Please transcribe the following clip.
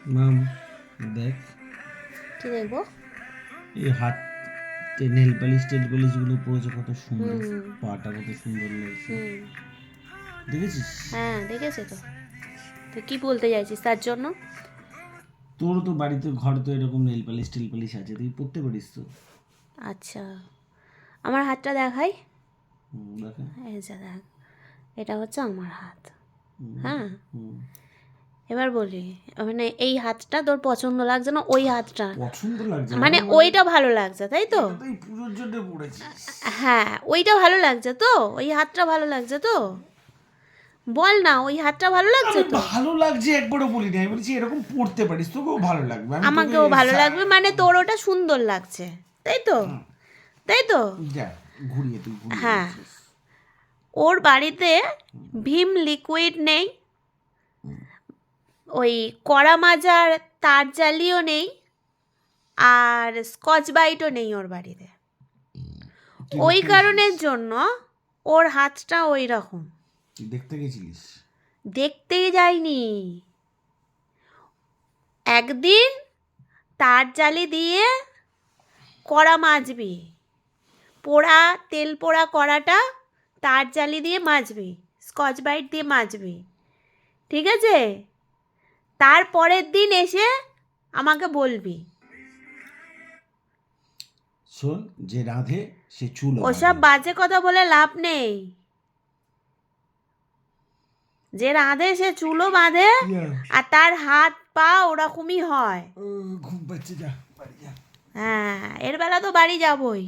মাম দেখ, কি দেখবো? এই হাতে নেল পালিশ টেল পালিশ গুলো পড়েছে, কত সুন্দর। হুম পাটা কত সুন্দর লাগছে, হুম। দেখেছিস? হ্যাঁ দেখেছে তো। তুই কি বলতে চাইছিস তার জন্য? তোর তো বাড়িতে ঘরে তো এরকম নেল পালিশ টেল পালিশ আছে, তুই পড়তে পারিস তো। আচ্ছা, আমার হাতটা দেখাই। দেখে। এই যে দেখ, এটা হচ্ছে আমার হাত। হুম, হ্যাঁ, হুম। এবার বলি, মানে এই হাতটা তোর পছন্দ লাগছে না, ওই হাতটা? পছন্দ লাগছে না মানে মানে ওইটা ভালো লাগছে তাই তো? এটা তো এই পুজোর জন্য পড়েছিস। হ্যাঁ, ওইটা ভালো লাগছে তো, ওই হাতটা ভালো লাগছে তো? বল না, ওই হাতটা ভালো লাগছে আমি তো? ভালো লাগছে একবারও বলিনি, আমি বলছি এরকম পড়তে পারিস, তোকেও ভালো লাগবে। আমি তোকে আমাকেও ভালো লাগবে, মানে তোর ওটা সুন্দর লাগছে তাই তো? তাই তো? যা ঘুরিয়ে, তুই ঘুরিয়ে হ্যাঁ, দিচ্ছিস। ওর বাড়িতে ভীম লিকুইড নেই, ওই কড়া মাজার তার জালিও নেই, আর স্কচ ব্রাইটও নেই ওর বাড়িতে। তুই ওই দেখতে কারণের গেছিলিস? জন্য ওর হাতটা ওই রকম। তুই দেখতে গেছিলিস? দেখতেই যায়নি, একদিন তার জালি দিয়ে কড়া মাজবি, পোড়া তেল পোড়া কড়াটা তার জালি দিয়ে মাজবি, স্কচ ব্রাইট দিয়ে মাজবি, ঠিক আছে? তার পরের দিন এসে আমাকে বলবি। শোন, যে রাঁধে সে চুলো ওসব বাঁধে। বাজে কথা বলে লাভ নেই। যে রাঁধে সে চুলো বাঁধে, আর তার হাত পা ওরকমই হয়। ঘুম পাচ্ছে, যা বাড়ি যা। হ্যাঁ, এর বেলা তো বাড়ি যাবই।